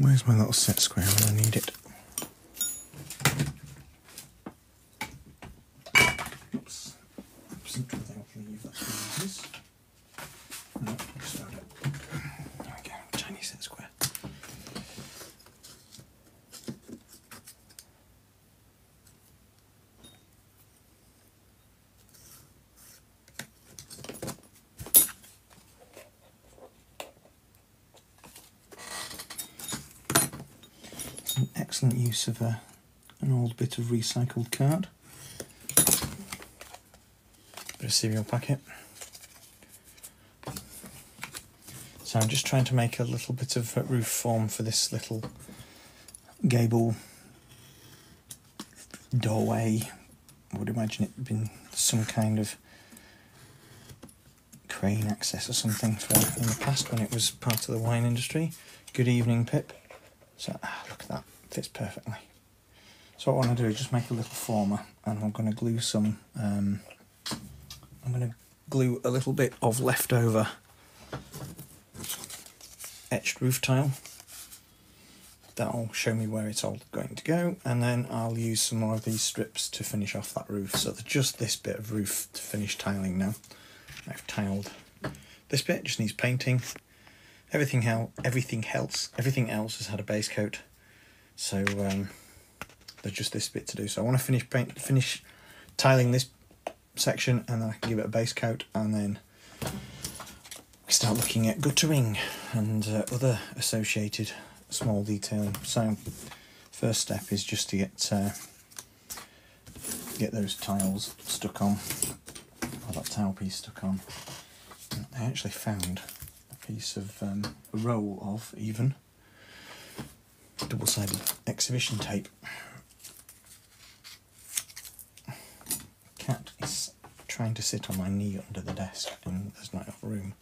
Where's my little set square when I need it? Oops. Absent without leave, that's what it is. No, just found it. There we go, tiny set square. An excellent use of an old bit of recycled card. Bit of cereal packet. So I'm just trying to make a little bit of roof form for this little gable doorway. I would imagine it been some kind of crane access or something for in the past when it was part of the wine industry. Good evening, Pip. So, look at that, fits perfectly. So what I want to do is just make a little former, and I'm going to glue some, I'm going to glue a little bit of leftover etched roof tile. That'll show me where it's all going to go, and then I'll use some more of these strips to finish off that roof. So there's just this bit of roof to finish tiling now. I've tiled this bit, just needs painting. Everything else has had a base coat, so there's just this bit to do. So I want to finish tiling this section, and then I can give it a base coat, and then we start looking at guttering and other associated small detailing. So first step is just to get those tiles stuck on, or that tile piece stuck on. And I actually found piece of a roll of even double-sided exhibition tape. Cat is trying to sit on my knee under the desk and there's not enough room.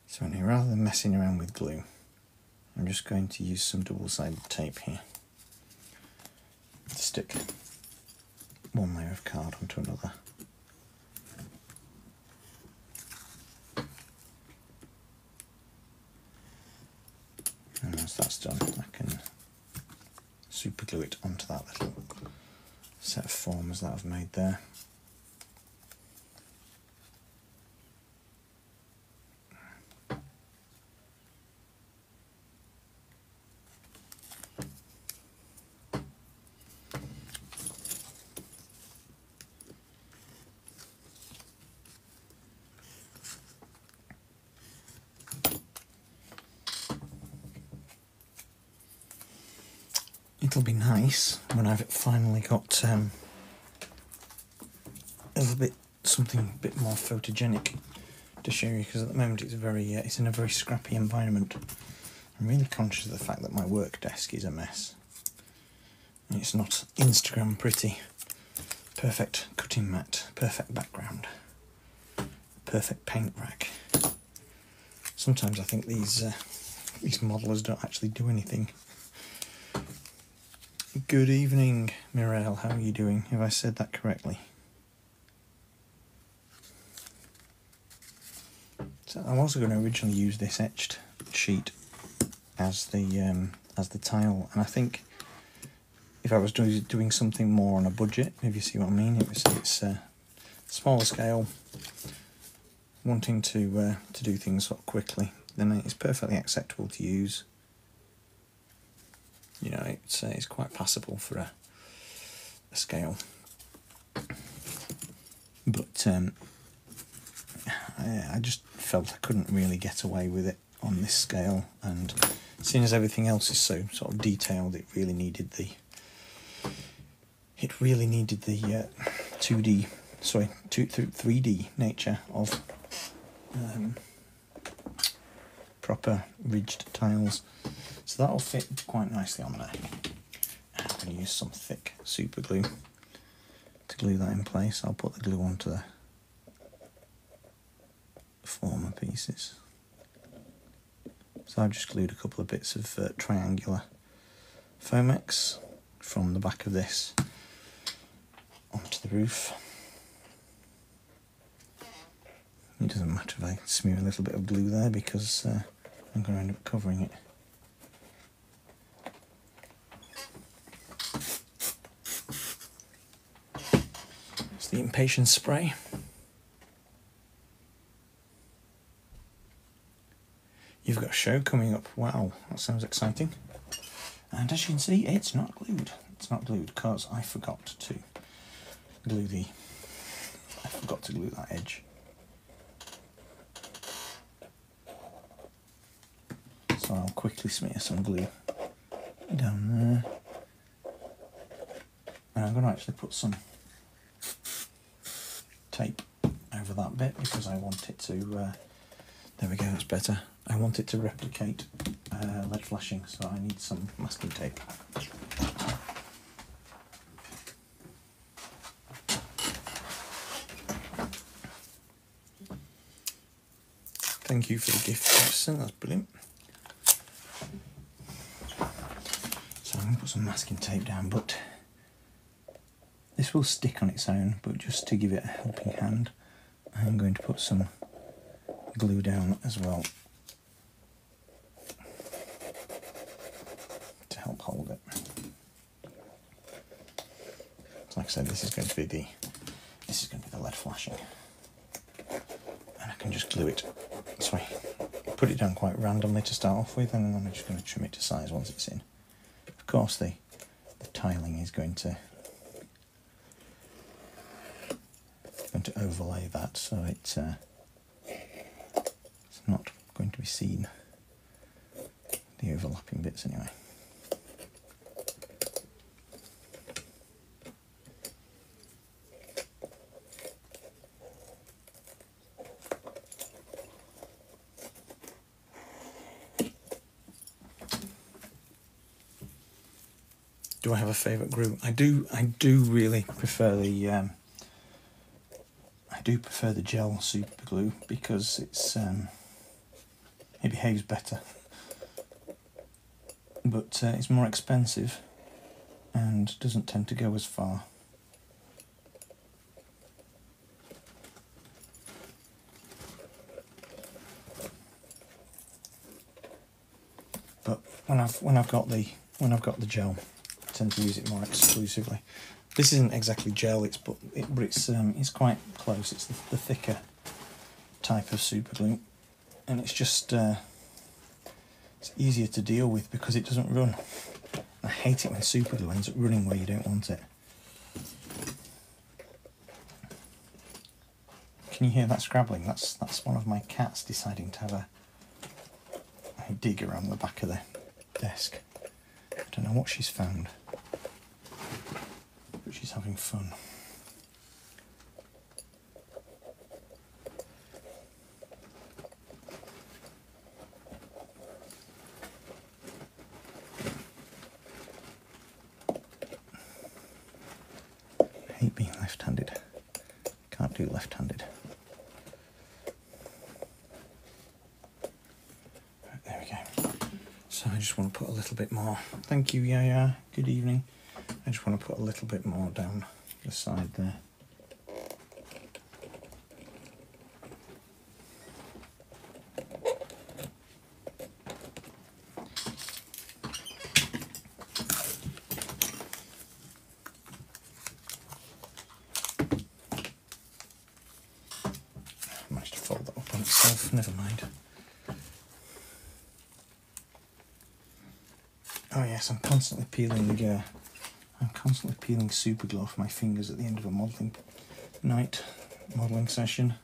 So anyway, rather than messing around with glue, I'm just going to use some double-sided tape here to stick one layer of card onto another. And once that's done, I can super glue it onto that little set of forms that I've made there. It'll be nice when I've finally got a little bit something a bit more photogenic to show you, because at the moment it's it's in a very scrappy environment. I'm really conscious of the fact that my work desk is a mess. And it's not Instagram pretty. Perfect cutting mat, perfect background, perfect paint rack. Sometimes I think these modelers don't actually do anything. Good evening, Mirelle, how are you doing? Have I said that correctly? So I'm also going to originally use this etched sheet as the tile, and I think if I was doing something more on a budget, if you see what I mean, it's smaller scale, wanting to do things sort of quickly, then it's perfectly acceptable to use. You know, it's quite passable for a scale, but I just felt I couldn't really get away with it on this scale, and seeing as everything else is so sort of detailed, it really needed the 3D nature of proper ridged tiles. So that'll fit quite nicely on there. I'm going to use some thick super glue to glue that in place. I'll put the glue onto the former pieces. So I've just glued a couple of bits of triangular Foamex from the back of this onto the roof. It doesn't matter if I smear a little bit of glue there, because I'm going to end up covering it. It's the Impatience spray. You've got a show coming up. Wow, that sounds exciting. And as you can see, it's not glued. It's not glued because I forgot to glue that edge. So I'll quickly smear some glue down there. And I'm going to actually put some tape over that bit because I want it to, there we go, that's better. I want it to replicate lead flashing, so I need some masking tape. Thank you for the gift, Jason, that's brilliant. So I'm going to put some masking tape down, but this will stick on its own, but just to give it a helping hand, I'm going to put some glue down as well to help hold it. So like I said, this is going to be the lead flashing, and I can just glue it. So I put it down quite randomly to start off with, and then I'm just going to trim it to size once it's in. Of course, the tiling is going to overlay that, so it's not going to be seen, the overlapping bits anyway. Do I have a favourite glue? I do really prefer the gel super glue because it's it behaves better, but it's more expensive and doesn't tend to go as far. But when I've got the gel, I tend to use it more exclusively. This isn't exactly gel, but it's quite close. It's the thicker type of super glue, and it's just it's easier to deal with because it doesn't run. I hate it when super glue ends up running where you don't want it. Can you hear that scrabbling? That's one of my cats deciding to have a dig around the back of the desk. I don't know what she's found, but she's having fun. I hate being left-handed. Can't do left-handed. Right, there we go. So I just want to put a little bit more. Thank you, Yaya. Good evening. I just want to put a little bit more down the side there. I managed to fold that up on itself, never mind. Oh yes, I'm constantly peeling super glue off my fingers at the end of a modelling session.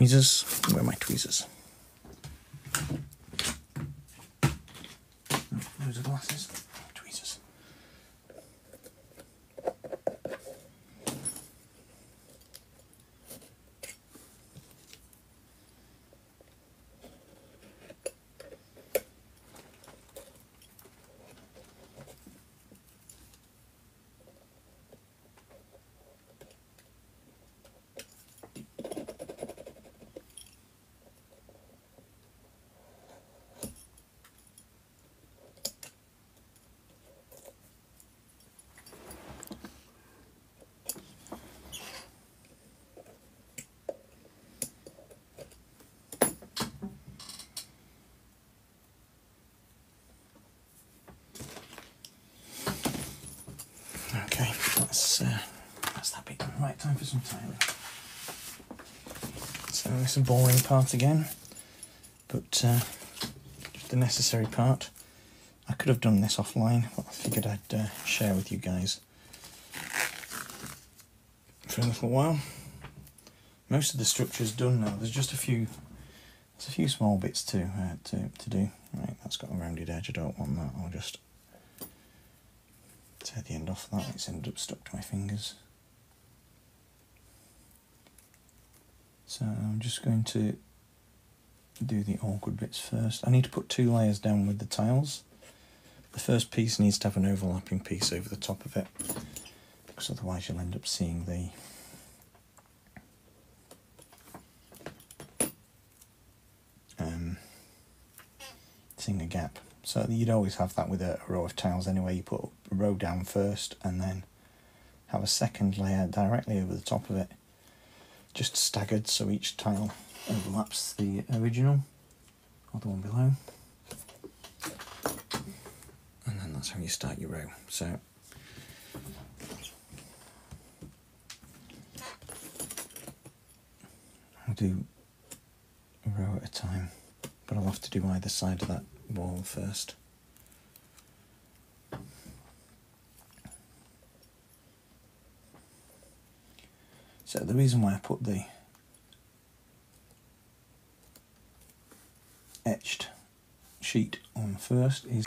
tweezers. Where are my tweezers? Oh, those are glasses. Tweezers. Okay, that's that bit done. Right, time for some tiling. So it's a boring part again, but just the necessary part. I could have done this offline, but I figured I'd share with you guys for a little while. Most of the structure's done now. There's just a few small bits to do. Right, that's got a rounded edge. I don't want that. I'll just tear the end off that. It's ended up stuck to my fingers. So I'm just going to do the awkward bits first. I need to put 2 layers down with the tiles. The first piece needs to have an overlapping piece over the top of it, because otherwise you'll end up seeing the seeing a gap. So you'd always have that with a row of tiles anyway. You put a row down first and then have a second layer directly over the top of it, just staggered so each tile overlaps the original or the one below. And then that's how you start your row. So I'll do a row at a time, but I'll have to do either side of that wall first. So the reason why I put the etched sheet on first is